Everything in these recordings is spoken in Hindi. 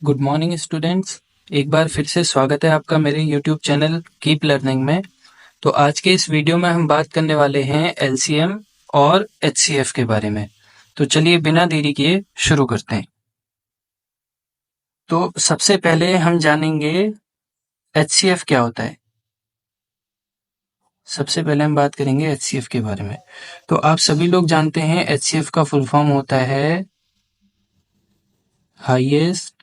Good morning students. एक बार फिर से स्वागत है आपका मेरे यूट्यूब चैनल कीप लर्निंग में। तो आज के इस वीडियो में हम बात करने वाले हैं एलसीएम और एचसीएफ के बारे में। तो चलिए बिना देरी किए शुरू करते हैं। तो सबसे पहले हम जानेंगे एचसीएफ क्या होता है। सबसे पहले हम बात करेंगे एचसीएफ के बारे में। तो आप सभी लोग जानते हैं एचसीएफ का फुल फॉर्म होता है हाईएस्ट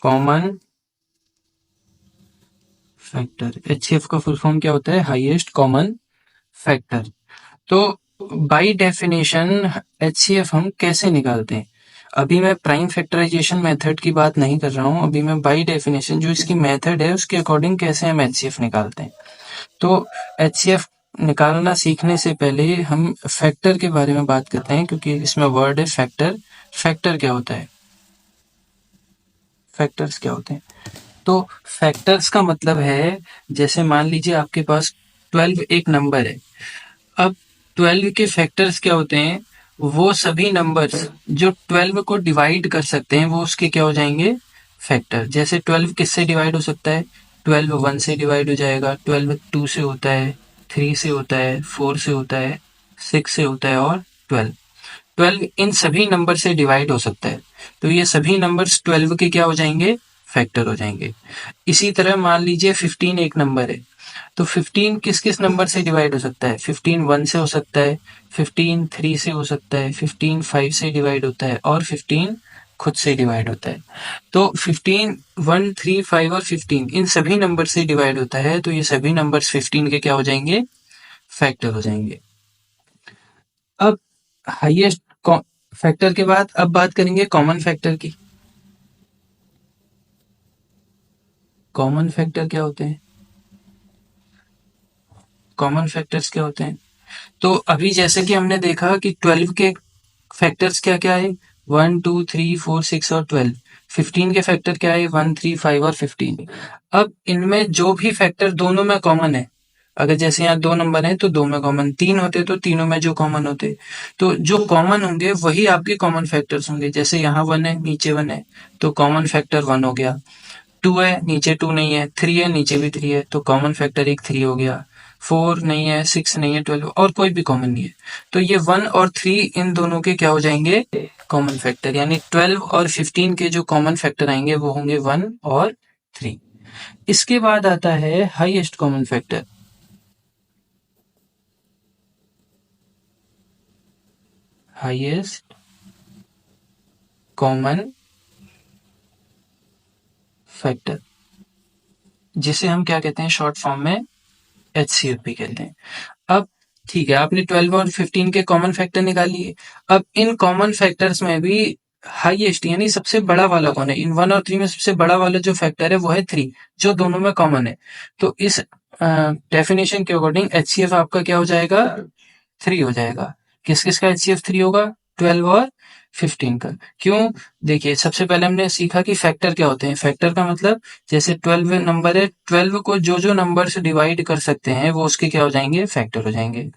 कॉमन फैक्टर। एचसीएफ का फुल फॉर्म क्या होता है? Highest common factor. तो बाय डेफिनेशन एचसीएफ हम कैसे निकालते हैं? अभी मैं प्राइम फैक्टराइजेशन मेथड की बात नहीं कर रहा हूँ, अभी मैं बाय डेफिनेशन जो इसकी मेथड है उसके अकॉर्डिंग कैसे हम एचसीएफ निकालते हैं। तो एचसीएफ निकालना सीखने से पहले हम फैक्टर के बारे में बात करते हैं, क्योंकि इसमें वर्ड है फैक्टर। फैक्टर क्या होता है? फैक्टर्स क्या होते हैं? तो फैक्टर्स का मतलब है, जैसे मान लीजिए आपके पास 12 एक नंबर है। अब 12 के फैक्टर्स क्या होते हैं? वो सभी नंबर्स जो 12 को डिवाइड कर सकते हैं वो उसके क्या हो जाएंगे? फैक्टर। जैसे 12 किससे डिवाइड हो सकता है? 12 1 से डिवाइड हो जाएगा, 12 2 से होता है, 3 से होता है, 4 से होता है, 6 से होता है और 12। 12 इन सभी नंबर से डिवाइड हो सकता है। तो ये सभी नंबर्स 12 के क्या हो जाएंगे? फैक्टर हो जाएंगे। इसी तरह मान लीजिए 15 एक नंबर है। तो 15 किस किस नंबर से डिवाइड हो सकता है? 15 1 से हो सकता है, 15 3 से हो सकता है, 15 5 से डिवाइड होता है और 15 खुद से डिवाइड होता है। तो 15 1 3 5 और 15 इन सभी नंबर से डिवाइड होता है, तो ये सभी नंबर्स 15 के क्या हो जाएंगे? फैक्टर हो जाएंगे। अब हाईएस्ट फैक्टर के बाद अब बात करेंगे कॉमन फैक्टर की। कॉमन फैक्टर क्या होते हैं? कॉमन फैक्टर्स क्या होते हैं? तो अभी जैसे कि हमने देखा कि 12 के फैक्टर्स क्या क्या है? 1 2 3 4 6 और 12। 15 के फैक्टर क्या है? 1 3 5 और 15। अब इनमें जो भी फैक्टर दोनों में कॉमन है, अगर जैसे यहाँ दो नंबर हैं तो दो में कॉमन, तीन होते तो तीनों में जो कॉमन होते, तो जो कॉमन होंगे वही आपके कॉमन फैक्टर्स होंगे। जैसे यहाँ 1 है, नीचे 1 है, तो कॉमन फैक्टर 1 हो गया। 2 है, नीचे 2 नहीं है, 3 है, नीचे भी 3 है, तो कॉमन फैक्टर एक 3 हो गया। 4 नहीं है, 6 नहीं है, 12 और कोई भी कॉमन नहीं है। तो ये 1 और 3 इन दोनों के क्या हो जाएंगे? Common factor. यानी 12 और 15 के जो कॉमन फैक्टर आएंगे वो होंगे 1 और 3। इसके बाद आता है highest common factor. Highest common factor, जिसे हम क्या कहते हैं शॉर्ट फॉर्म में? एचसीएफ भी कहते हैं। अब ठीक है, आपने 12 और 15 के कॉमन फैक्टर निकाल लिए। अब इन कॉमन फैक्टर्स में भी हाईएस्ट यानी सबसे बड़ा वाला कौन है? इन 1 और 3 में सबसे बड़ा वाला जो फैक्टर है वो है 3, जो दोनों में कॉमन है। तो इस डेफिनेशन के अकॉर्डिंग एचसीएफ आपका क्या हो जाएगा? 3 हो जाएगा। किस किस का एचसीएफ 3 होगा? 12 और 15 का। क्यों? देखिए, सबसे पहले हमने सीखा कि फैक्टर क्या होते हैं। फैक्टर का मतलब, जैसे 12 नंबर है, 12 को जो जो नंबर से डिवाइड कर सकते हैं वो उसके क्या हो जाएंगे? फैक्टर हो जाएंगे।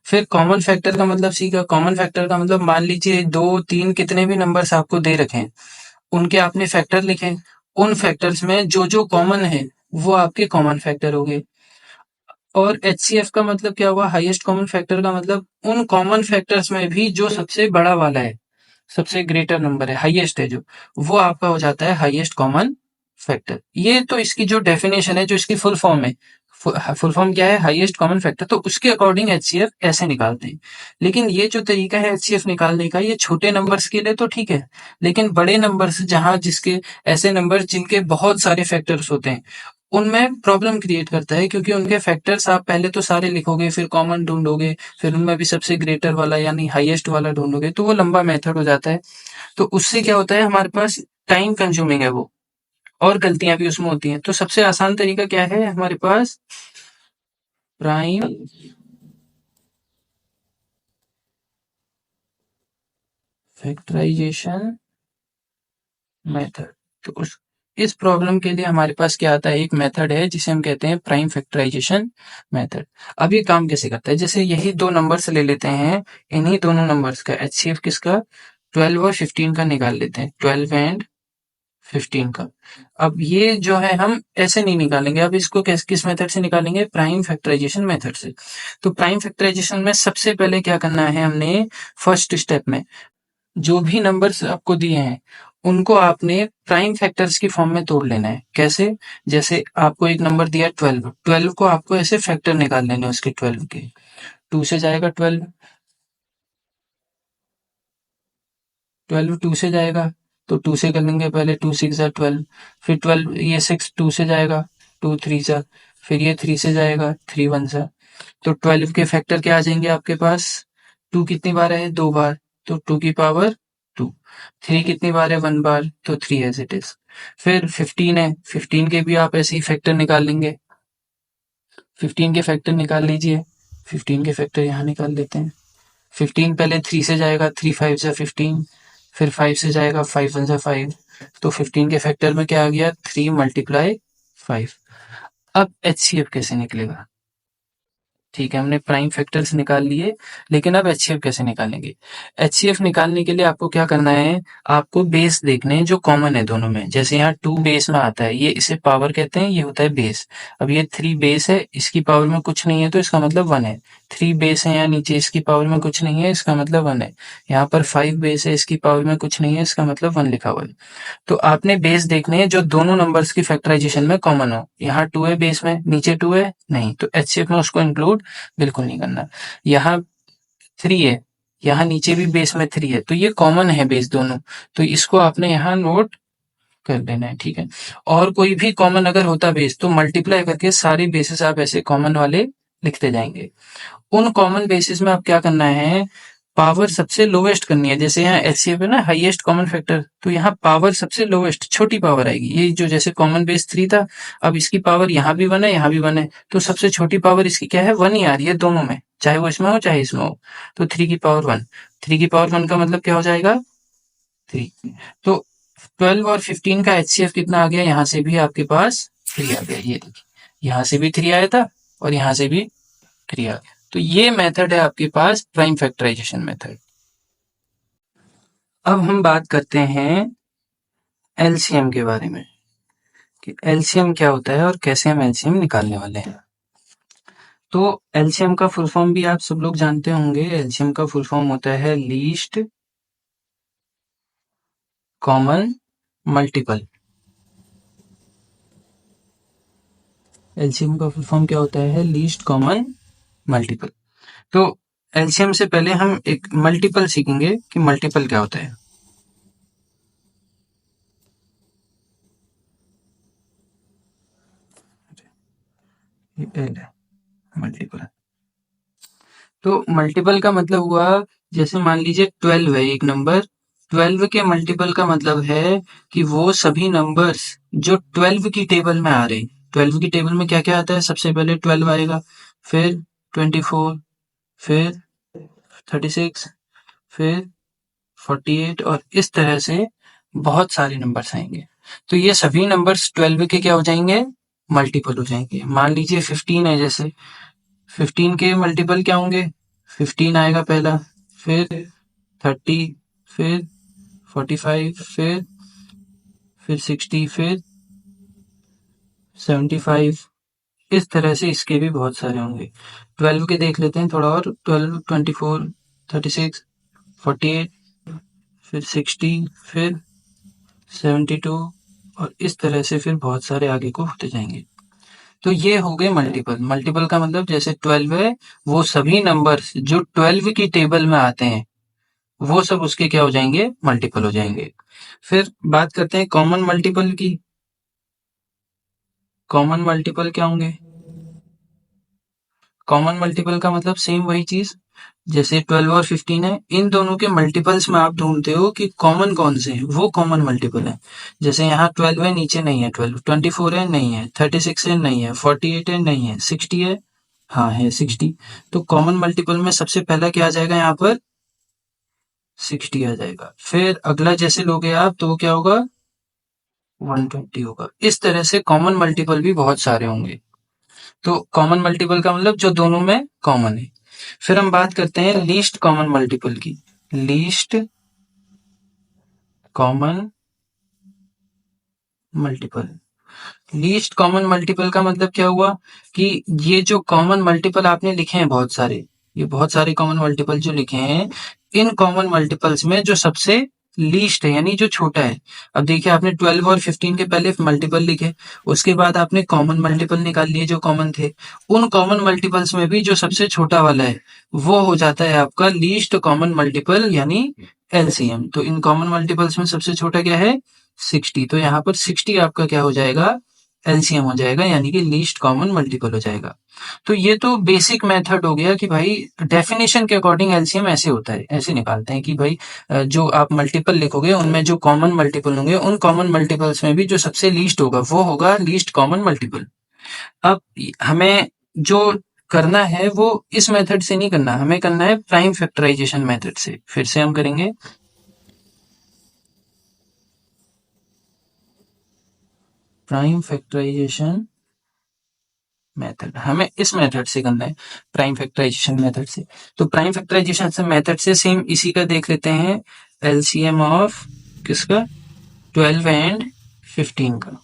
फिर कॉमन फैक्टर का मतलब सीखा। कॉमन फैक्टर का मतलब, मान लीजिए 2 3 कितने भी नंबर्स आपको दे रखे हैं, उनके आपने फैक्टर लिखे। उन फैक्टर्स में जो जो कॉमन है वो आपके कॉमन फैक्टर हो गए। और एचसीएफ का मतलब क्या हुआ? हाईएस्ट कॉमन फैक्टर का मतलब उन कॉमन फैक्टर्स में भी जो सबसे बड़ा वाला है, सबसे ग्रेटर नंबर है, हाईएस्ट है जो, वो आपका हो जाता है हाईएस्ट कॉमन फैक्टर। ये तो इसकी जो डेफिनेशन है, जो इसकी फुल फॉर्म है। फुल फॉर्म क्या है? Highest common factor. तो उसके अकॉर्डिंग एचसीएफ ऐसे निकालते हैं। लेकिन ये जो तरीका है एचसीएफ निकालने का, ये छोटे नंबर्स के लिए तो ठीक है, लेकिन बड़े नंबर्स जहां जिसके ऐसे नंबर जिनके बहुत सारे फैक्टर्स होते हैं, उनमें प्रॉब्लम क्रिएट करता है। क्योंकि उनके फैक्टर्स आप पहले तो सारे लिखोगे, फिर कॉमन ढूंढोगे, फिर उनमें भी सबसे ग्रेटर वाला यानी हाईएस्ट वाला ढूंढोगे, तो वो लंबा मेथड हो जाता है। तो उससे क्या होता है, हमारे पास टाइम कंज्यूमिंग है वो, और गलतियां भी उसमें होती हैं। तो सबसे आसान तरीका क्या है हमारे पास? Prime factorisation method. तो उस इस प्रॉब्लम के लिए हमारे पास क्या आता है? एक मेथड है जिसे हम कहते हैं प्राइम फैक्टराइजेशन मेथड। अब ये काम कैसे करता है? जैसे यही दो नंबर्स ले लेते हैं, इन्हीं दोनों नंबर्स का एचसीएफ किसका? 12 और 15 का निकाल लेते हैं, 12 एंड 15 का। अब ये जो है हम ऐसे नहीं निकालेंगे, अब इसको किस मेथड से निकालेंगे, प्राइम फैक्टराइजेशन मेथड से। तो प्राइम फैक्टराइजेशन में सबसे पहले क्या करना है हमने, फर्स्ट स्टेप में जो भी नंबर्स आपको दिए हैं उनको आपने प्राइम फैक्टर्स की फॉर्म में तोड़ लेना है। कैसे, जैसे आपको एक नंबर दिया 12, 12 को आपको ऐसे फैक्टर निकाल लेने हैं उसके 12 के। 2 से जाएगा 12, 12 2 से जाएगा, तो 2 से कर लेंगे पहले, 2 6 जा 12, फिर 12 ये 6 2 से जाएगा, 2 3 जा, फिर ये 3 से जाएगा, 3 1 जा। तो 12 के फैक्टर क्या आ जाएंगे आपके पास, 2 कितनी बार है, 2 बार, तो 2 की पावर 2। 3 कितनी बार है, 1 बार, तो 3 एज इट इज। फिर 15 है, 15 के भी आप ऐसे ही फैक्टर निकाल लेंगे, 15 के फैक्टर निकाल लीजिए, 15 के फैक्टर यहाँ निकाल लेते हैं। 15 पहले 3 से जाएगा, 3 5 जा 15, फिर 5 से जाएगा, 5 1 जा 5, तो 15 के फैक्टर में क्या आ गया, 3 मल्टीप्लाई 5। अब एचसीएफ कैसे निकलेगा, ठीक है, हमने प्राइम फैक्टर्स निकाल लिए, लेकिन अब एचसीएफ कैसे निकालेंगे। एचसीएफ निकालने के लिए आपको क्या करना है, आपको बेस देखने हैं जो कॉमन है दोनों में। जैसे यहाँ 2 बेस में आता है, ये इसे पावर कहते हैं, ये होता है बेस। अब ये 3 बेस है, इसकी पावर में कुछ नहीं है तो इसका मतलब 1 है। 3 बेस है यहाँ नीचे, इसकी पावर में कुछ नहीं है, इसका मतलब 1 है। यहाँ पर 5 बेस है, इसकी पावर में कुछ नहीं है, इसका मतलब 1 लिखा हुआ है। तो आपने बेस देखने हैं जो दोनों नंबर्स की फैक्टराइजेशन में कॉमन हो। यहाँ 2 है बेस में, नीचे 2 है नहीं, तो एचसीएफ में उसको इंक्लूड बिल्कुल नहीं करना। यहाँ 3 है, यहाँ नीचे भी बेस में 3 है, तो ये कॉमन है बेस दोनों, तो इसको आपने यहाँ नोट कर लेना है, ठीक है। और कोई भी कॉमन अगर होता बेस तो मल्टीप्लाई करके सारे बेसिस आप ऐसे कॉमन वाले लिखते जाएंगे। उन कॉमन बेसिस में आप क्या करना है, पावर सबसे लोवेस्ट करनी है। जैसे यहाँ एचसीएफ है ना, हाईएस्ट कॉमन फैक्टर, तो यहाँ पावर सबसे लोवेस्ट छोटी पावर आएगी। ये जो जैसे कॉमन बेस 3 था, अब इसकी पावर यहाँ भी 1 है, यहाँ भी 1 है, तो सबसे छोटी पावर इसकी क्या है, 1 ही आ रही है दोनों में, चाहे वो इसमें हो चाहे इसमें हो। तो 3 की पावर 1, 3 की पावर 1 का मतलब क्या हो जाएगा, 3। तो 12 और 15 का एचसीएफ कितना आ गया, यहाँ से भी आपके पास 3 आ गया। ये देखिए, यहाँ से भी 3 आया था और यहाँ से भी 3 आ गया। तो ये मेथड है आपके पास प्राइम फैक्टराइजेशन मेथड। अब हम बात करते हैं एलसीएम के बारे में, कि एलसीएम क्या होता है और कैसे हम एलसीएम निकालने वाले हैं। तो एलसीएम का फुल फॉर्म भी आप सब लोग जानते होंगे। एलसीएम का फुल फॉर्म होता है लीस्ट कॉमन मल्टीपल। एलसीएम का फुल फॉर्म क्या होता है, लीस्ट कॉमन मल्टीपल। तो एलसीएम से पहले हम एक मल्टीपल सीखेंगे कि मल्टीपल क्या होता है। मल्टीपल, तो मल्टीपल का मतलब हुआ, जैसे मान लीजिए 12 है एक नंबर, 12 के मल्टीपल का मतलब है कि वो सभी नंबर्स जो 12 की टेबल में आ रहे। 12 की टेबल में क्या क्या आता है, सबसे पहले 12 आएगा, फिर 24, फिर 36, फिर 48, और इस तरह से बहुत सारे नंबर्स आएंगे। तो ये सभी नंबर्स 12 के क्या हो जाएंगे, मल्टीपल हो जाएंगे। मान लीजिए 15 है, जैसे 15 के मल्टीपल क्या होंगे, 15 आएगा पहला, फिर 30, फिर 45, फिर 60, फिर 75। इस तरह से इसके भी बहुत सारे होंगे। 12 के देख लेते हैं थोड़ा और, 12 24 36 48, फिर 60, फिर 72, और इस तरह से फिर बहुत सारे आगे को होते जाएंगे। तो ये हो गए मल्टीपल। मल्टीपल का मतलब जैसे 12 है, वो सभी नंबर्स जो 12 की टेबल में आते हैं वो सब उसके क्या हो जाएंगे, मल्टीपल हो जाएंगे। फिर बात करते हैं कॉमन मल्टीपल की। कॉमन मल्टीपल क्या होंगे, कॉमन मल्टीपल का मतलब सेम वही चीज, जैसे 12 और 15 है, इन दोनों के मल्टीपल्स में आप ढूंढते हो कि कॉमन कौन से हैं, वो कॉमन मल्टीपल है। जैसे यहाँ 12 है, नीचे नहीं है 12, 24 है नहीं है, 36 है नहीं है, 48 है नहीं है, 60 है, हाँ है 60। तो कॉमन मल्टीपल में सबसे पहला क्या आ जाएगा, यहाँ पर 60 आ जाएगा। फिर अगला जैसे लोगे आप तो वो क्या होगा, 120 होगा। इस तरह से कॉमन मल्टीपल भी बहुत सारे होंगे। तो कॉमन मल्टीपल का मतलब जो दोनों में कॉमन है। फिर हम बात करते हैं लीस्ट कॉमन मल्टीपल की। Least common multiple. Least common multiple का मतलब क्या हुआ कि ये जो कॉमन मल्टीपल आपने लिखे हैं बहुत सारे, ये बहुत सारे कॉमन मल्टीपल जो लिखे हैं, इन कॉमन मल्टीपल्स में जो सबसे लीस्ट है यानी जो छोटा है। अब देखिए आपने 12 और 15 के पहले मल्टीपल लिखे, उसके बाद आपने कॉमन मल्टीपल निकाल लिए जो कॉमन थे। उन कॉमन मल्टीपल्स में भी जो सबसे छोटा वाला है वो हो जाता है आपका लीस्ट कॉमन मल्टीपल यानी एलसीएम। तो इन कॉमन मल्टीपल्स में सबसे छोटा क्या है 60, तो यहाँ पर 60 आपका क्या हो जाएगा एलसीएम हो जाएगा यानी कि लीस्ट कॉमन मल्टीपल हो जाएगा। तो ये तो बेसिक मेथड हो गया कि भाई डेफिनेशन के अकॉर्डिंग एलसीएम ऐसे होता है, ऐसे निकालते हैं कि भाई जो आप मल्टीपल लिखोगे उनमें जो कॉमन मल्टीपल होंगे उन कॉमन मल्टीपल्स में भी जो सबसे लीस्ट होगा वो होगा लीस्ट कॉमन मल्टीपल। अब हमें जो करना है वो इस मेथड से नहीं करना, हमें करना है प्राइम फैक्टराइजेशन मेथड से। फिर से हम करेंगे प्राइम फैक्टराइजेशन मेथड, हमें इस मेथड से करना है प्राइम फैक्टराइजेशन मेथड से। तो प्राइम फैक्टराइजेशन से मेथड से सेम इसी का देख लेते हैं एलसीएम ऑफ किसका 12 एंड 15 का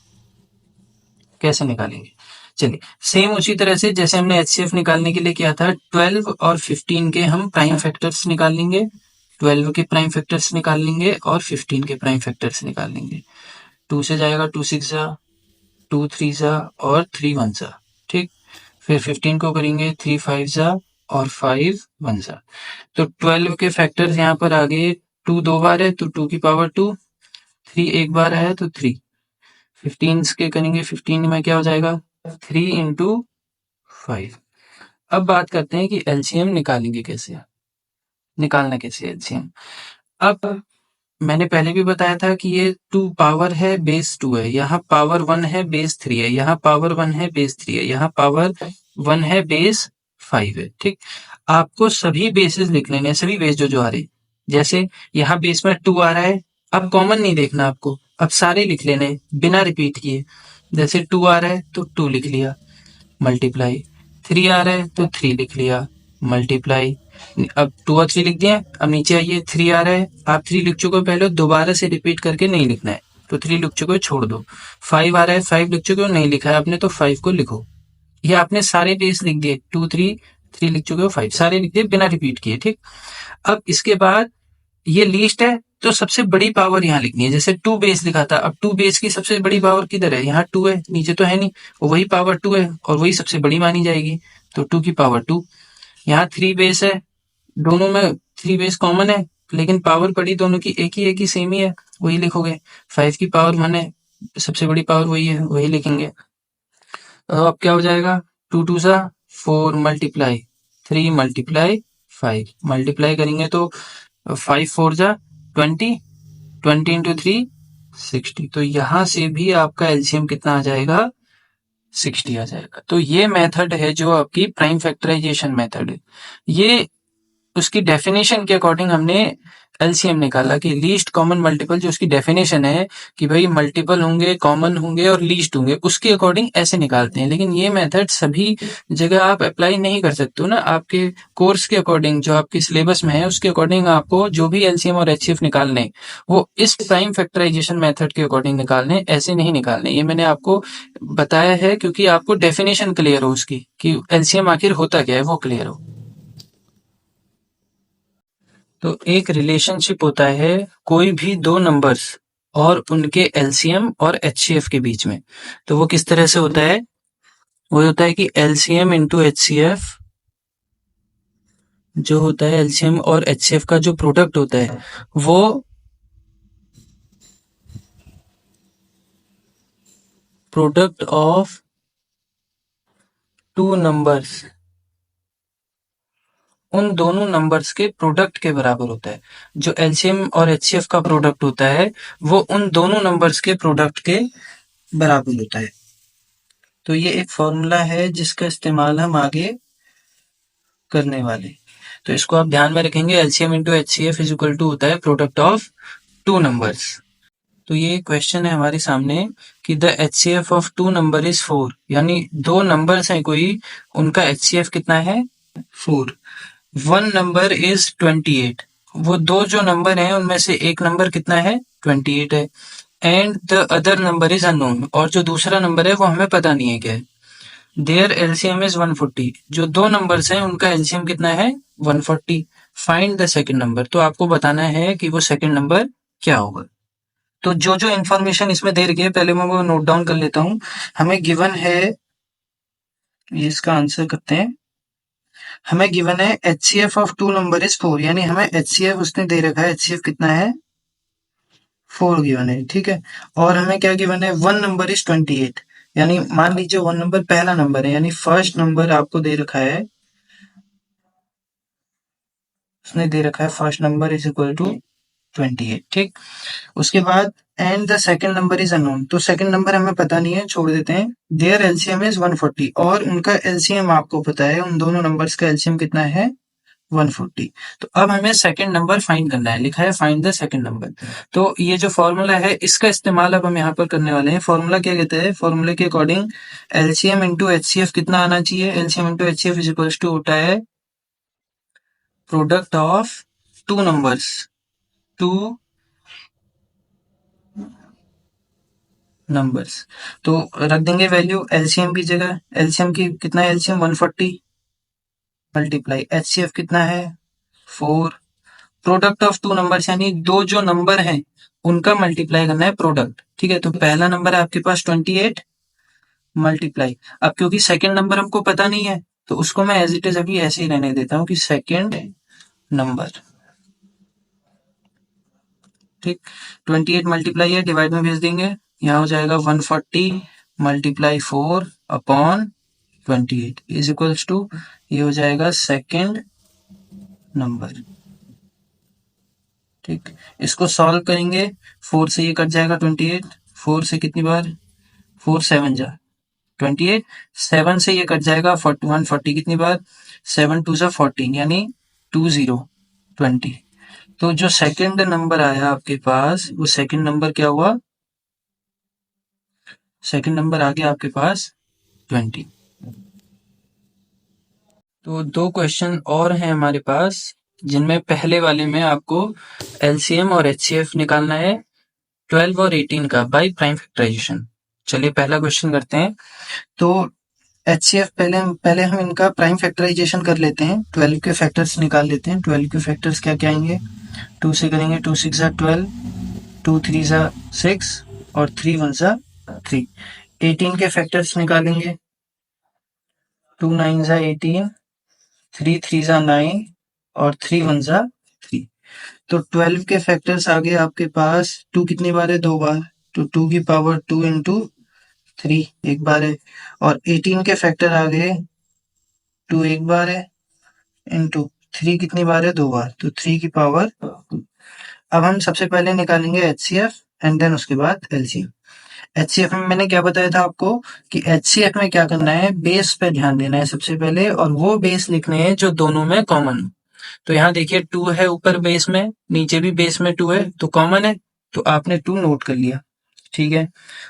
कैसे निकालेंगे। चलिए सेम उसी तरह से जैसे हमने एचसीएफ निकालने के लिए किया था 12 और 15 के हम प्राइम फैक्टर्स निकाल लेंगे, 12 के प्राइम फैक्टर्स निकाल लेंगे और 15 के प्राइम फैक्टर्स निकाल लेंगे। 2 से जाएगा 2 6 जा, 2 3 जा और 3 1 जा, ठीक। फिर 15 को करेंगे 3 5 जा और 5 1 जा। तो 12 के फैक्टर्स यहाँ पर आ गए, 2 दो बार है तो 2 की पावर 2, 3 एक बार है तो 3। 15 के करेंगे 15 में क्या हो जाएगा 3 इंटू 5। अब बात करते हैं कि एलसीएम निकालेंगे कैसे, निकालना कैसे एलसीएम। अब मैंने पहले भी बताया था कि ये 2 पावर है बेस 2 है, यहाँ पावर 1 है बेस 3 है, यहाँ पावर 1 है बेस 3 है, यहाँ पावर 1 है बेस 5 है, ठीक। आपको सभी बेसिस लिख लेने हैं, सभी बेस जो जो आ रहे, जैसे यहाँ बेस में 2 आ रहा है, अब कॉमन नहीं देखना आपको, अब सारे लिख लेने बिना रिपीट किए। जैसे 2 आ रहा है तो 2 लिख लिया, मल्टीप्लाई 3 आ रहा है तो 3 लिख लिया, मल्टीप्लाई अब 2 और 3 लिख दिए। अब नीचे आइए 3 आ रहा है, आप 3 लिख चुके हो पहले, दोबारा से रिपीट करके नहीं लिखना है, तो 3 लिख चुके हो छोड़ दो। 5 आ रहा है, 5 लिख चुके हो नहीं लिखा है आपने तो 5 को लिखो। ये आपने सारे बेस लिख दिए, 2 3 3 लिख चुके हो 5 सारे लिख दिए बिना रिपीट किए, ठीक। अब इसके बाद ये लीस्ट है तो सबसे बड़ी पावर यहाँ लिखनी है, जैसे 2 बेस लिखा था, अब 2 बेस की सबसे बड़ी पावर किधर है, यहाँ 2 है, नीचे तो है नहीं, वही पावर 2 है और वही सबसे बड़ी मानी जाएगी, तो 2 की पावर 2। यहाँ 3 बेस है, दोनों में 3 बेस कॉमन है लेकिन पावर पड़ी दोनों की एक ही सेम ही है, वही लिखोगे। 5 की पावर 1 है, सबसे बड़ी पावर वही है, वही लिखेंगे। तो अब क्या हो जाएगा 2 2 सा 4 मल्टीप्लाई 3 मल्टीप्लाई 5 मल्टीप्लाई करेंगे तो 5 4 जा 20, 20 इंटू 3 60। तो यहां से भी आपका एलसीएम कितना आ जाएगा 60 आ जाएगा। तो ये मेथड है जो आपकी प्राइम फैक्टराइजेशन मेथड है। ये उसकी डेफिनेशन के अकॉर्डिंग हमने एलसीएम निकाला कि लीस्ट कॉमन मल्टीपल जो उसकी डेफिनेशन है कि भाई मल्टीपल होंगे कॉमन होंगे और लीस्ट होंगे, उसके अकॉर्डिंग ऐसे निकालते हैं। लेकिन ये मेथड सभी जगह आप अप्लाई नहीं कर सकते हो ना, आपके कोर्स के अकॉर्डिंग जो आपके सिलेबस में है उसके अकॉर्डिंग आपको जो भी एलसीएम और एचसीएफ निकालने वो इस प्राइम फैक्टराइजेशन मेथड के अकॉर्डिंग निकालने, ऐसे नहीं निकालने। ये मैंने आपको बताया है क्योंकि आपको डेफिनेशन क्लियर हो उसकी कि एलसीएम आखिर होता क्या है वो क्लियर हो। तो एक रिलेशनशिप होता है कोई भी दो नंबर्स और उनके एलसीएम और एचसीएफ के बीच में। तो वो किस तरह से होता है, वो होता है कि एलसीएम इंटू एचसीएफ जो होता है, एलसीएम और एचसीएफ का जो प्रोडक्ट होता है वो प्रोडक्ट ऑफ टू नंबर्स, उन दोनों नंबर्स के प्रोडक्ट के बराबर होता है। जो एलसीएम और एचसीएफ का प्रोडक्ट होता है वो उन दोनों नंबर्स के प्रोडक्ट के बराबर होता है। तो ये एक फॉर्मूला है जिसका इस्तेमाल हम आगे करने वाले, तो इसको आप ध्यान में रखेंगे। LCM into HCF is equal to होता है प्रोडक्ट ऑफ टू नंबर्स। तो ये क्वेश्चन है हमारे सामने कि the HCF of two number is 4, यानी दो नंबर्स हैं कोई, उनका एचसीएफ कितना है 4। वन नंबर इज 28 वो दो जो नंबर हैं उनमें से एक नंबर कितना है 28 है, and the other number is unknown, और जो दूसरा नंबर है वो हमें पता नहीं है क्या है। देयर एलसीएम इज 140, जो दो नंबर्स हैं उनका एलसीएम कितना है 140। फाइंड द सेकंड नंबर, तो आपको बताना है कि वो सेकंड नंबर क्या होगा। तो जो जो इन्फॉर्मेशन इसमें दे रखी है पहले मैं वो नोट डाउन कर लेता हूँ। हमें गिवन है, ये इसका आंसर करते हैं। हमें गिवन है HCF of two number is 4, यानी हमें HCF उसने दे रखा है, HCF कितना है 4 गिवन है, ठीक है। और हमें क्या गिवन है, वन नंबर इज 28, यानी मान लीजिए वन नंबर पहला नंबर है, यानी फर्स्ट नंबर आपको दे रखा है, उसने दे रखा है first number is equal to 28, ठीक। उसके बाद and the second number is unknown, तो सेकंड नंबर हमें पता नहीं है, छोड़ देते हैं। देयर एलसीएम इज 140, और उनका एलसीएम आपको पता है, उन दोनों नंबर्स का एलसीएम कितना है 140। तो अब हमें सेकंड नंबर फाइंड करना है, लिखा है फाइंड द सेकंड नंबर। तो ये जो फॉर्मूला है इसका इस्तेमाल अब हम यहाँ पर करने वाले हैं। फॉर्मूला क्या कहते हैं, फॉर्मूले के अकॉर्डिंग एलसीएम इंटू एचसीएफ कितना आना चाहिए, LCM into HCF is equal to होता है product of two numbers, two numbers. तो रख देंगे वैल्यू एलसीएम की जगह, एलसीएम की कितना है, एलसीएम 140 मल्टीप्लाई एचसीएफ कितना है 4, प्रोडक्ट ऑफ टू नंबर्स यानी दो जो नंबर हैं उनका मल्टीप्लाई करना है प्रोडक्ट, ठीक है। तो पहला नंबर है आपके पास 28 मल्टीप्लाई, अब क्योंकि सेकंड नंबर हमको पता नहीं है तो उसको मैं एज इट इज अभी ऐसे ही रहने देता हूँ कि सेकंड नंबर, ठीक। 28 मल्टीप्लाई है, डिवाइड में भेज देंगे, यहाँ हो जाएगा 140 multiply 4 upon 28 is equals to, ये हो जाएगा सेकंड नंबर, ठीक। इसको सॉल्व करेंगे, 4 से ये कट जाएगा 28, 4 से कितनी बार 4 7 जा 28, 7 से ये कट जाएगा 140 कितनी बार 7 2 जा 14, यानी 20 तो जो सेकंड नंबर आया आपके पास वो सेकंड नंबर क्या हुआ, सेकंड नंबर आ गया आपके पास 20। तो दो क्वेश्चन और हैं हमारे पास, जिनमें पहले वाले में आपको एलसीएम और एचसीएफ निकालना है 12 और 18 का बाय प्राइम फैक्टराइजेशन। चलिए पहला क्वेश्चन करते हैं। तो एचसीएफ पहले पहले हम इनका प्राइम फैक्टराइजेशन कर लेते हैं, 12 के फैक्टर्स निकाल लेते हैं। 12 के फैक्टर्स क्या क्या आएंगे, 2 से करेंगे, 2 6 जा 12, 2 3 जा 6 और 3 1 जा 3। 18 के फैक्टर्स निकालेंगे, 2 9 जा 18, 3 3 जा 9 और 3 1 जा 3। तो 12 के फैक्टर्स आ गए आपके पास, 2 कितनी बार है, 2 बार, तो 2 की पावर 2 इंटू 3 एक बार है। और 18 के फैक्टर आ गए, 2 एक बार है इंटू 3 कितनी बार है, 2 बार, तो 3 की पावर 2। अब हम सबसे पहले निकालेंगे एचसीएफ एंड देन उसके बाद एलसीएम। एचसीएफ में मैंने क्या बताया था आपको कि एचसीएफ में क्या करना है, बेस पे ध्यान देना है सबसे पहले, और वो बेस लिखने हैं जो दोनों में कॉमन हो। तो यहाँ देखिए 2 है ऊपर बेस में, नीचे भी बेस में 2 है, तो कॉमन है, तो आपने 2 नोट कर लिया, ठीक है।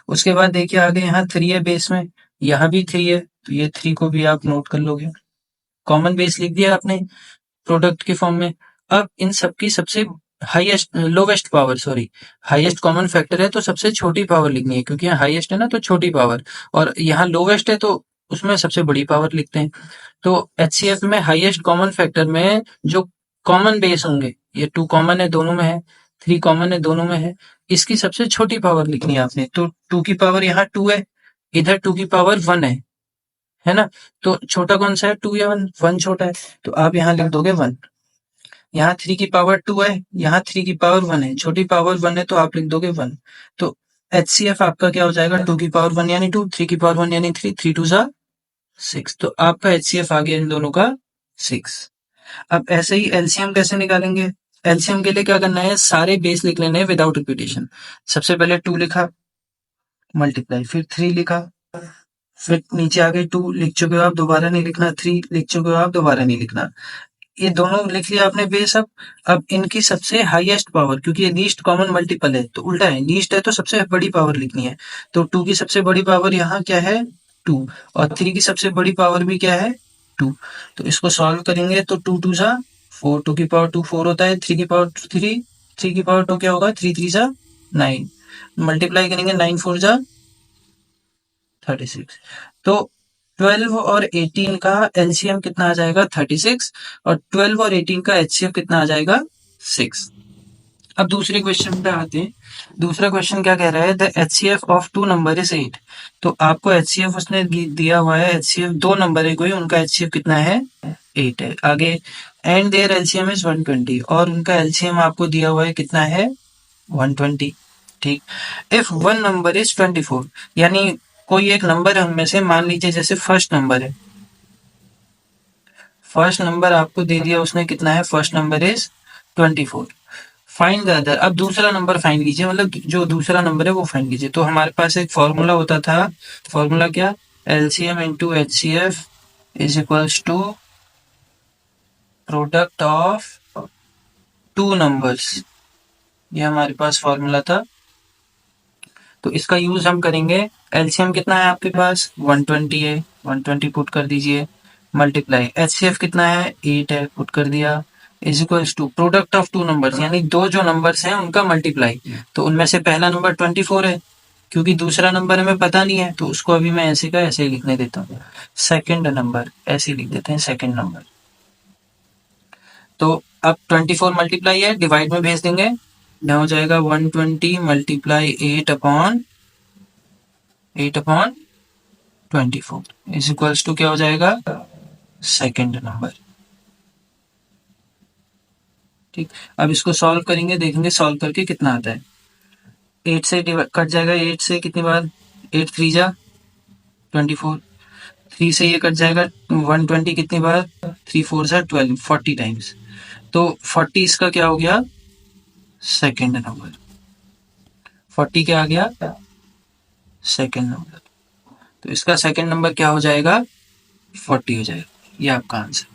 उसके बाद देखिए आगे यहाँ 3 है बेस में, यहाँ भी 3 है, तो ये 3 को भी आप नोट कर लोगे, कॉमन बेस लिख दिया आपने प्रोडक्ट के फॉर्म में। अब इन सबकी सबसे highest lowest power, sorry highest common factor है तो सबसे छोटी पावर लिखनी है, क्योंकि यहाँ हाईएस्ट है ना तो छोटी पावर, और यहाँ लोवेस्ट है तो उसमें सबसे बड़ी पावर लिखते हैं। तो एचसीएफ में हाईएस्ट कॉमन फैक्टर में जो कॉमन बेस होंगे, ये 2 कॉमन है दोनों में है, 3 कॉमन है दोनों में है, इसकी सबसे छोटी पावर लिखनी है आपने। तो 2 की पावर यहाँ 2 है, इधर 2 की पावर 1 है ना। तो छोटा कौन सा है, 2 या 1, 1 छोटा है, तो आप यहाँ लिख दोगे 1। यहाँ 3 की पावर 2 है, यहाँ 3 की पावर 1 है, छोटी पावर 1 है तो आप लिख दोगे 1। तो एचसीएफ आपका क्या हो जाएगा, 2 की पावर 1 यानी 2, 3 की पावर 1 यानी 3, 3 2 जा 6, तो आपका एचसीएफ आ गया इन दोनों का 6। अब ऐसे ही एलसीएम कैसे निकालेंगे, एलसीएम के लिए क्या करना है, सारे बेस लिख लेने हैं विदाउट रिपीटेशन। सबसे पहले 2 लिखा मल्टीप्लाई, फिर 3 लिखा, फिर नीचे आ गए 2 लिख चुके हो आप, दोबारा नहीं लिखना, 3 लिख चुके हो आप, दोबारा नहीं लिखना, ये दोनों लिख लिया आपने बेस। अब इनकी सबसे हाईएस्ट पावर, क्योंकि ये लीस्ट कॉमन मल्टीपल है तो उल्टा है, लीस्ट है तो सबसे बड़ी पावर लिखनी है। तो 2 की सबसे बड़ी पावर यहाँ क्या है 2, और 3 की सबसे बड़ी पावर भी क्या है 2। तो इसको सॉल्व करेंगे तो 2 2 जा 4 2 की पावर 2 4 होता है, 3 की पावर 3, 3 की पावर 2 क्या होगा, 3 3 जा 9, मल्टीप्लाई करेंगे 9 4 जा 36। तो 12 और 18 का एलसीएम कितना आ जाएगा, 36, और 12 और 18 का एचसीएफ कितना आ जाएगा, 6। अब दूसरे क्वेश्चन पे आते हैं। दूसरा क्वेश्चन क्या कह रहा है, the HCF of two number is 8। तो आपको एचसीएफ उसने दिया हुआ है, एचसीएफ दो नंबर है कोई, उनका एचसीएफ कितना है, 8 है। आगे एंड देयर एलसीएम इज 120, और उनका एलसीएम आपको दिया हुआ है कितना है, 120। ठीक। इफ वन नंबर इज 24, यानी कोई एक नंबर उनमें से, मान लीजिए जैसे फर्स्ट नंबर है, फर्स्ट नंबर आपको दे दिया उसने कितना है, first number is 24। Find the other, अब दूसरा नंबर फाइंड कीजिए, मतलब जो दूसरा नंबर है वो फाइंड कीजिए। तो हमारे पास एक फॉर्मूला होता था, फॉर्मूला क्या, LCM into HCF is equals to product of two numbers, ये हमारे पास फॉर्मूला था। तो इसका यूज हम करेंगे, एलसीएम कितना है आपके पास, 120 है, 120 पुट कर दीजिए, मल्टीप्लाई एचसीएफ कितना है, 8 है, पुट कर दिया, is equals to product of two numbers, यानी दो जो नंबर्स हैं उनका मल्टीप्लाई। तो उनमें से पहला नंबर 24 है, क्योंकि दूसरा नंबर हमें पता नहीं है, तो उसको अभी मैं ऐसे का ऐसे ही लिखने देता हूँ। सेकंड नंबर ऐसे लिख देते हैं, सेकंड नंबर। तो अब 24 मल्टीप्लाई है, डिवाइड में भेज देंगे, ना हो जाएगा 120 multiply 8 upon 24 is equals to क्या हो जाएगा, सेकंड नंबर। ठीक। अब इसको सॉल्व करेंगे, देखेंगे सॉल्व करके कितना आता है। 8 से कट जाएगा, 8 से कितनी बार, 8 3 जा 24, 3 से ये कट जाएगा 120 कितनी बार, 3 4 जा 12, 40 टाइम्स। तो 40 इसका क्या हो गया, सेकंड नंबर। 40 क्या आ गया, सेकंड नंबर। तो इसका सेकंड नंबर क्या हो जाएगा, 40 हो जाएगा। ये आपका आंसर।